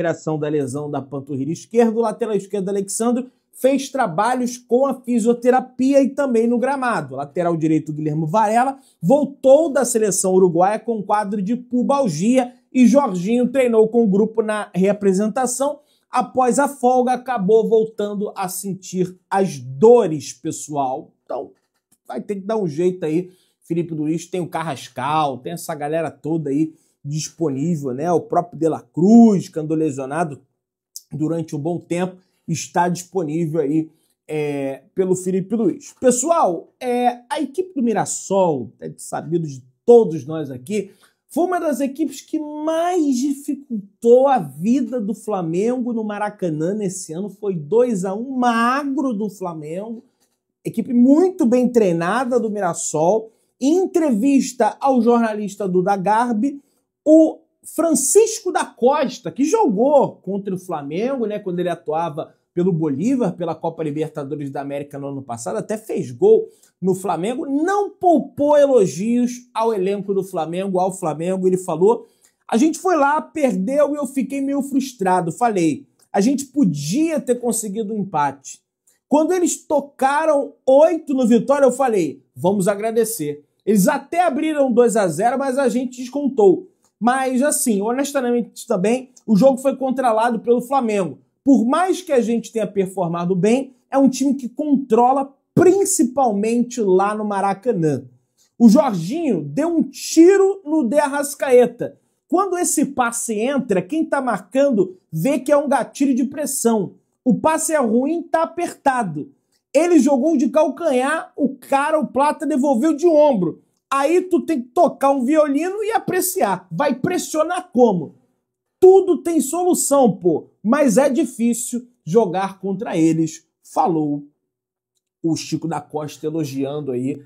recuperação da lesão da panturrilha esquerda, o lateral esquerdo Alexandre fez trabalhos com a fisioterapia e também no gramado. O lateral direito Guilherme Varela voltou da seleção uruguaia com quadro de pubalgia e Jorginho treinou com o grupo na reapresentação. Após a folga, acabou voltando a sentir as dores, pessoal. Então, vai ter que dar um jeito aí. Felipe Luiz tem o Carrascal, tem essa galera toda aí disponível, né? O próprio De La Cruz, que andou lesionado durante um bom tempo, está disponível aí pelo Felipe Luiz. Pessoal, a equipe do Mirassol, é sabido de todos nós aqui, foi uma das equipes que mais dificultou a vida do Flamengo no Maracanã nesse ano. Foi 2-1 magro do Flamengo. Equipe muito bem treinada do Mirassol. Em entrevista ao jornalista Duda Garbi, o Francisco da Costa, que jogou contra o Flamengo, né, quando ele atuava pelo Bolívar, pela Copa Libertadores da América no ano passado, até fez gol no Flamengo, não poupou elogios ao elenco do Flamengo, ao Flamengo. Ele falou: a gente foi lá, perdeu e eu fiquei meio frustrado. Falei, a gente podia ter conseguido um empate. Quando eles tocaram 8 no Vitória, eu falei, vamos agradecer. Eles até abriram 2-0, mas a gente descontou. Mas assim, honestamente também, o jogo foi controlado pelo Flamengo. Por mais que a gente tenha performado bem, é um time que controla principalmente lá no Maracanã. O Jorginho deu um tiro no De Arrascaeta. Quando esse passe entra, quem tá marcando vê que é um gatilho de pressão. O passe é ruim, tá apertado. Ele jogou de calcanhar, o Plata devolveu de ombro. Aí tu tem que tocar um violino e apreciar. Vai pressionar como? Tudo tem solução, pô. Mas é difícil jogar contra eles, falou o Chico da Costa, elogiando aí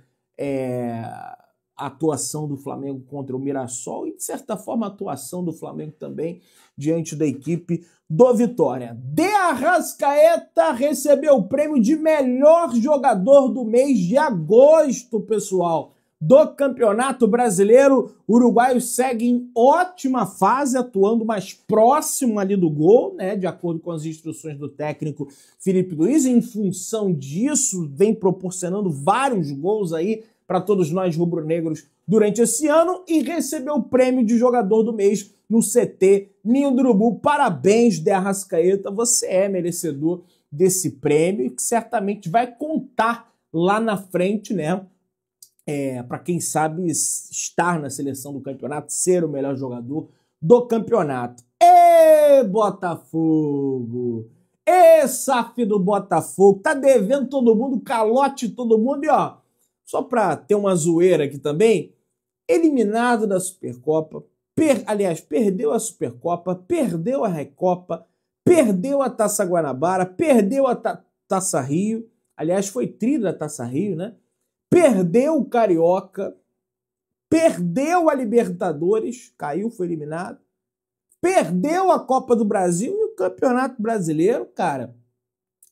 a atuação do Flamengo contra o Mirassol e, de certa forma, a atuação do Flamengo também diante da equipe do Vitória. De Arrascaeta recebeu o prêmio de melhor jogador do mês de agosto, pessoal, do Campeonato Brasileiro. O uruguaio segue em ótima fase, atuando mais próximo ali do gol, né, de acordo com as instruções do técnico Felipe Luiz. Em função disso, vem proporcionando vários gols aí para todos nós rubro-negros durante esse ano e recebeu o prêmio de jogador do mês no CT Ninho do Urubu. Parabéns, De Arrascaeta, você é merecedor desse prêmio e que certamente vai contar lá na frente, né? Para quem sabe estar na seleção do campeonato, ser o melhor jogador do campeonato. Ê, Botafogo! Ê, SAF do Botafogo! Tá devendo todo mundo, calote todo mundo e ó, só para ter uma zoeira aqui também, eliminado da Supercopa, perdeu a Supercopa, perdeu a Recopa, perdeu a Taça Guanabara, perdeu a Taça Rio, aliás foi tri da Taça Rio, né? Perdeu o Carioca, perdeu a Libertadores, caiu, foi eliminado, perdeu a Copa do Brasil e o Campeonato Brasileiro, cara.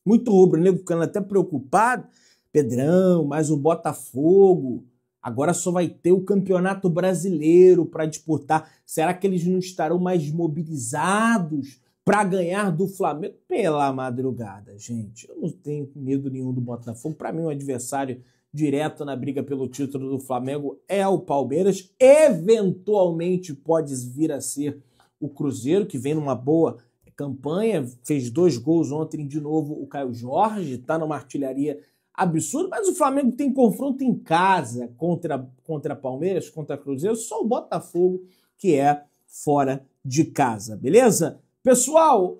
Muito rubro-negro ficando até preocupado. Pedrão, mas o Botafogo agora só vai ter o Campeonato Brasileiro para disputar. Será que eles não estarão mais mobilizados para ganhar do Flamengo? Pela madrugada, gente. Eu não tenho medo nenhum do Botafogo. Para mim, um adversário direto na briga pelo título do Flamengo é o Palmeiras. Eventualmente pode vir a ser o Cruzeiro, que vem numa boa campanha. Fez 2 gols ontem de novo o Caio Jorge, está numa artilharia absurdo, mas o Flamengo tem confronto em casa contra Palmeiras, contra Cruzeiro, só o Botafogo que é fora de casa, beleza? Pessoal,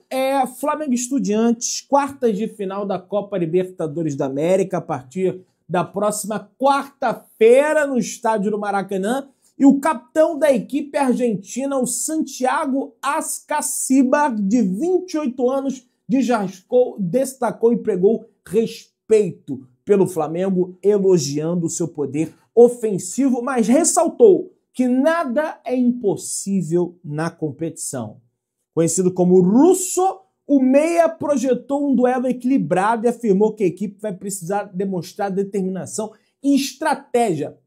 Flamengo e Estudiantes, quartas de final da Copa Libertadores da América, a partir da próxima quarta-feira no estádio do Maracanã, e o capitão da equipe argentina, o Santiago Ascacíbar, de 28 anos, destacou e pregou respeito pelo Flamengo, elogiando o seu poder ofensivo, mas ressaltou que nada é impossível na competição. Conhecido como Russo, o meia projetou um duelo equilibrado e afirmou que a equipe vai precisar demonstrar determinação e estratégia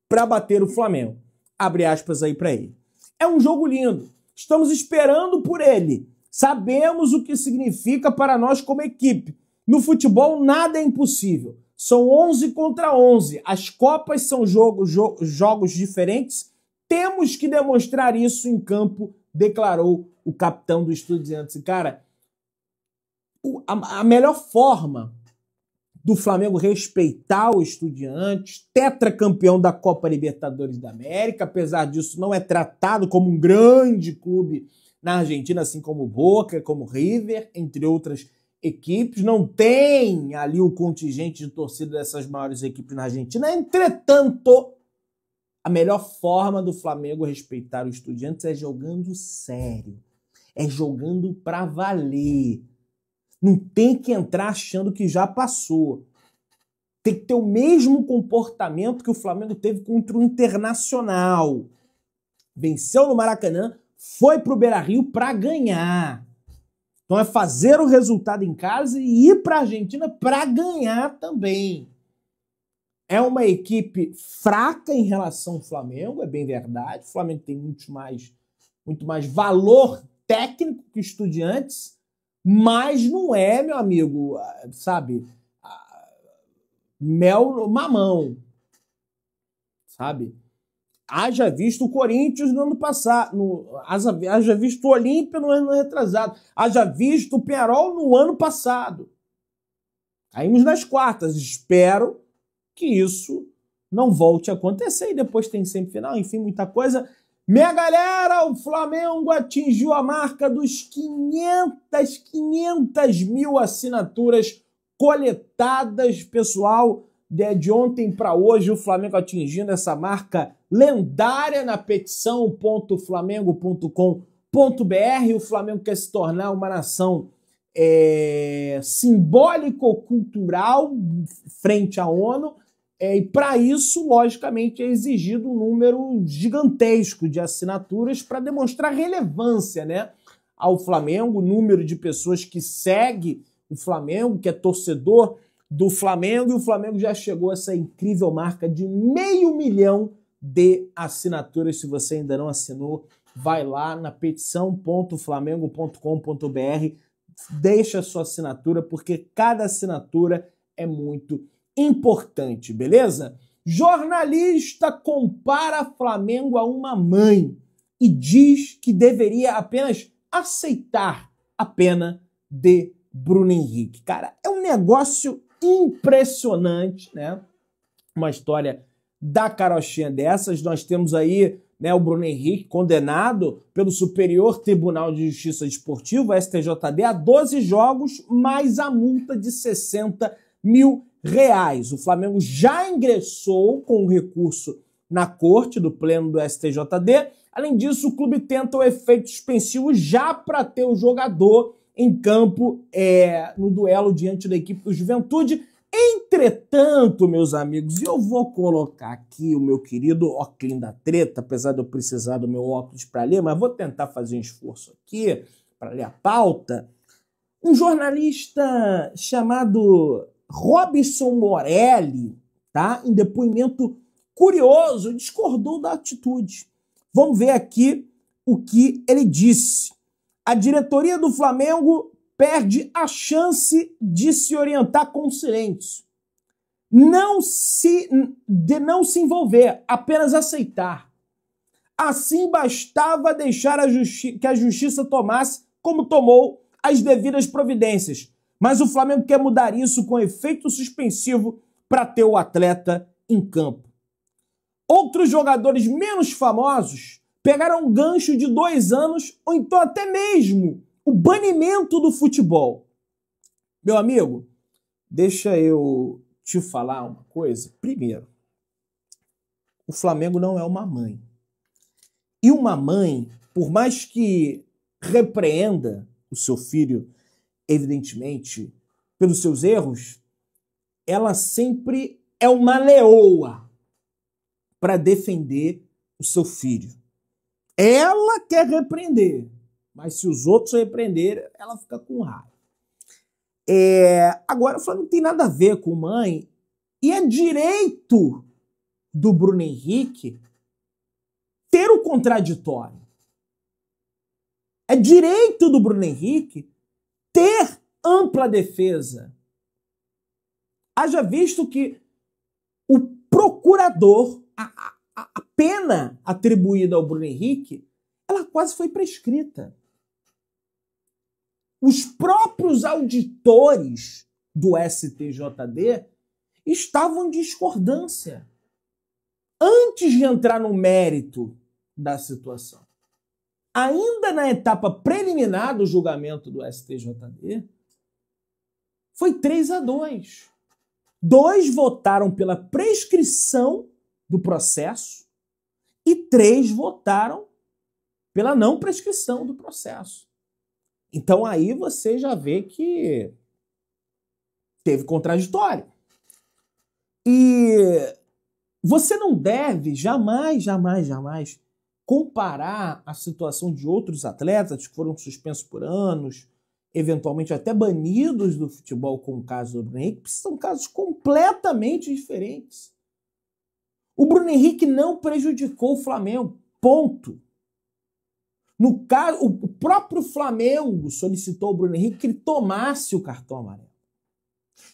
para bater o Flamengo. Abre aspas aí para ele. É um jogo lindo. Estamos esperando por ele. Sabemos o que significa para nós como equipe. No futebol, nada é impossível. São 11 contra 11. As Copas são jogos diferentes. Temos que demonstrar isso em campo, declarou o capitão do Estudiantes. Cara, a melhor forma do Flamengo respeitar o Estudiantes, tetracampeão da Copa Libertadores da América, apesar disso não é tratado como um grande clube na Argentina, assim como o Boca, como o River, entre outras equipes, não tem ali o contingente de torcida dessas maiores equipes na Argentina. Entretanto, a melhor forma do Flamengo respeitar o Estudiantes é jogando sério, é jogando pra valer. Não tem que entrar achando que já passou. Tem que ter o mesmo comportamento que o Flamengo teve contra o Internacional. Venceu no Maracanã, foi pro Beira-Rio para ganhar. Então é fazer o resultado em casa e ir para a Argentina para ganhar também. É uma equipe fraca em relação ao Flamengo, é bem verdade. O Flamengo tem muito mais valor técnico que Estudiantes, mas não é, meu amigo, sabe, mel no mamão, sabe? Haja visto o Corinthians no ano passado, haja visto o Olímpia no ano retrasado, haja visto o Peñarol no ano passado. Caímos nas quartas, espero que isso não volte a acontecer e depois tem semifinal, enfim, muita coisa. Minha galera, o Flamengo atingiu a marca dos 500 mil assinaturas coletadas, pessoal, de ontem para hoje, o Flamengo atingindo essa marca lendária na petição.flamengo.com.br. O Flamengo quer se tornar uma nação simbólico-cultural frente à ONU, e para isso, logicamente, é exigido um número gigantesco de assinaturas para demonstrar relevância, né, ao Flamengo, o número de pessoas que segue o Flamengo, que é torcedor do Flamengo, e o Flamengo já chegou a essa incrível marca de 500 mil de assinaturas. Se você ainda não assinou, vai lá na petição.flamengo.com.br, deixa a sua assinatura, porque cada assinatura é muito importante, beleza? Jornalista compara Flamengo a uma mãe e diz que deveria apenas aceitar a pena de Bruno Henrique. Cara, é um negócio impressionante, né? Uma história da carochinha dessas. Nós temos aí, né, o Bruno Henrique condenado pelo Superior Tribunal de Justiça Desportiva, STJD, a 12 jogos, mais a multa de 60 mil reais. O Flamengo já ingressou com um recurso na corte do pleno do STJD. Além disso, o clube tenta o efeito suspensivo já para ter o jogador em campo no duelo diante da equipe do Juventude. Entretanto, meus amigos, eu vou colocar aqui o meu querido óculos da treta, apesar de eu precisar do meu óculos para ler, mas vou tentar fazer um esforço aqui para ler a pauta. Um jornalista chamado Robson Morelli, tá? Em depoimento curioso, discordou da atitude. Vamos ver aqui o que ele disse. A diretoria do Flamengo perde a chance de se orientar com silêncio. Não se envolver, apenas aceitar. Assim bastava deixar que a justiça tomasse, como tomou, as devidas providências. Mas o Flamengo quer mudar isso com efeito suspensivo para ter o atleta em campo. Outros jogadores menos famosos pegaram um gancho de 2 anos ou então até mesmo o banimento do futebol. Meu amigo, deixa eu te falar uma coisa. Primeiro, o Flamengo não é uma mãe. E uma mãe, por mais que repreenda o seu filho, evidentemente, pelos seus erros, ela sempre é uma leoa para defender o seu filho. Ela quer repreender, mas se os outros repreenderem, ela fica com raiva. Agora, o Flamengo não tem nada a ver com mãe, e é direito do Bruno Henrique ter o contraditório. É direito do Bruno Henrique ter ampla defesa. Haja visto que o procurador, a pena atribuída ao Bruno Henrique, ela quase foi prescrita. Os próprios auditores do STJD estavam em discordância antes de entrar no mérito da situação. Ainda na etapa preliminar do julgamento do STJD, foi 3-2. 2 votaram pela prescrição do processo e 3 votaram pela não prescrição do processo. Então aí você já vê que teve contraditório. E você não deve jamais comparar a situação de outros atletas que foram suspensos por anos, eventualmente até banidos do futebol, com o caso do Bruno Henrique, porque são casos completamente diferentes. O Bruno Henrique não prejudicou o Flamengo, ponto. No caso, o próprio Flamengo solicitou ao Bruno Henrique que ele tomasse o cartão amarelo.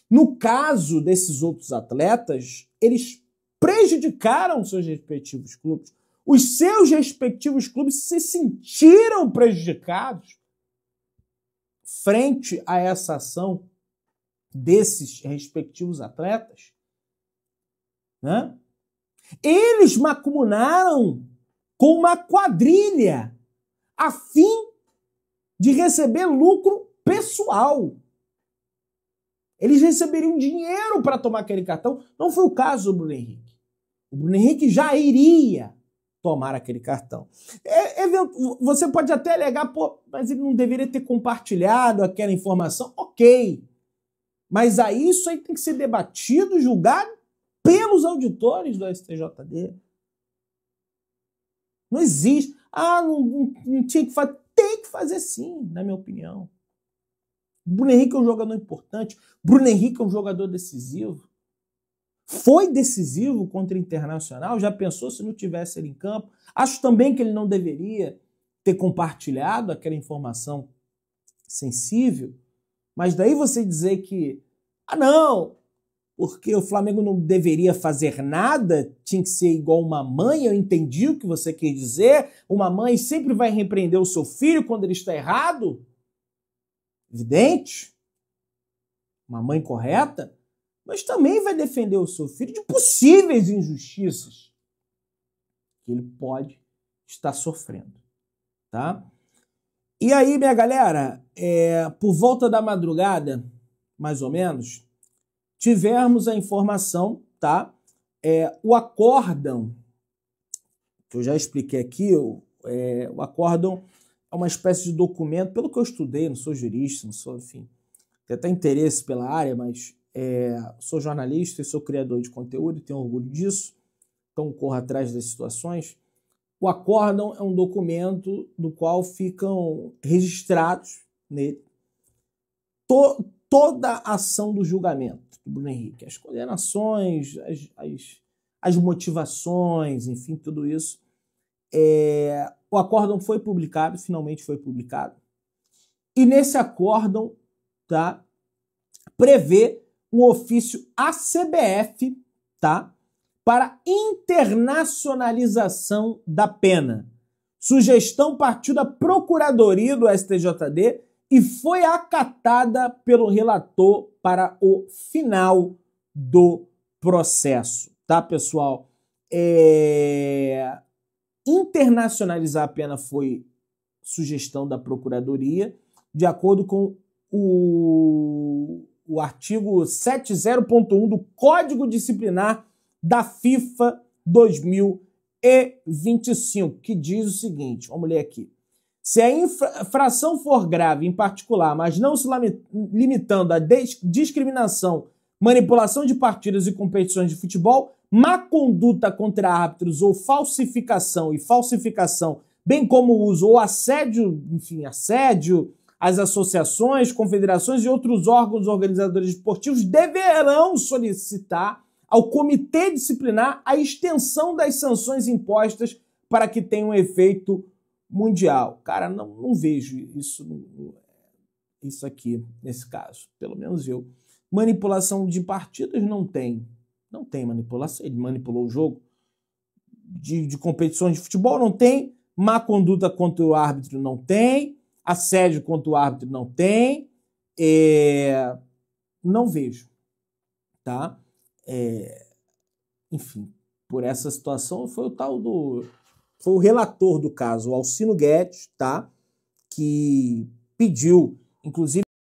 No caso desses outros atletas, eles prejudicaram seus respectivos clubes. Os seus respectivos clubes se sentiram prejudicados frente a essa ação desses respectivos atletas, né? Eles macumunaram com uma quadrilha a fim de receber lucro pessoal. Eles receberiam dinheiro para tomar aquele cartão. Não foi o caso do Bruno Henrique. O Bruno Henrique já iria tomar aquele cartão. Você pode até alegar, pô, mas ele não deveria ter compartilhado aquela informação. Ok. Mas aí isso aí tem que ser debatido, julgado pelos auditores do STJD. Não existe. Não tinha que fazer. Tem que fazer sim, na minha opinião. Bruno Henrique é um jogador importante. Bruno Henrique é um jogador decisivo. Foi decisivo contra o Internacional. Já pensou se não tivesse ele em campo? Acho também que ele não deveria ter compartilhado aquela informação sensível. Mas daí você dizer que, não, porque o Flamengo não deveria fazer nada, tinha que ser igual uma mãe, eu entendi o que você quer dizer. Uma mãe sempre vai repreender o seu filho quando ele está errado. Evidente, uma mãe correta, mas também vai defender o seu filho de possíveis injustiças que ele pode estar sofrendo, tá? E aí, minha galera, por volta da madrugada, mais ou menos, tivemos a informação, tá? O acórdão, que eu já expliquei aqui, o acórdão é uma espécie de documento, pelo que eu estudei, não sou jurista, não sou, enfim, tenho até interesse pela área, mas sou jornalista e sou criador de conteúdo e tenho orgulho disso, então corro atrás das situações. O acórdão é um documento do qual ficam registrados nele toda a ação do julgamento do Bruno Henrique, as condenações, as motivações, enfim, tudo isso. O acórdão foi publicado, finalmente foi publicado. E nesse acórdão, tá, prevê um ofício à CBF, tá, para internacionalização da pena. Sugestão partiu da Procuradoria do STJD e foi acatada pelo relator para o final do processo, tá, pessoal? Internacionalizar a pena foi sugestão da Procuradoria, de acordo com o artigo 70.1 do Código Disciplinar da FIFA 2025, que diz o seguinte, vamos ler aqui. Se a infração for grave em particular, mas não se limitando à discriminação, manipulação de partidas e competições de futebol, má conduta contra árbitros ou falsificação, bem como o uso ou assédio, às associações, confederações e outros órgãos organizadores esportivos deverão solicitar ao comitê disciplinar a extensão das sanções impostas para que tenham efeito mundial. Cara, não vejo isso aqui, nesse caso, pelo menos eu. Manipulação de partidas não tem. Não tem manipulação, ele manipulou o jogo. De competições de futebol não tem. Má conduta contra o árbitro não tem. Assédio contra o árbitro não tem. Não vejo. Tá? Enfim, por essa situação foi foi o relator do caso, o Alcino Guedes, tá? Que pediu, inclusive,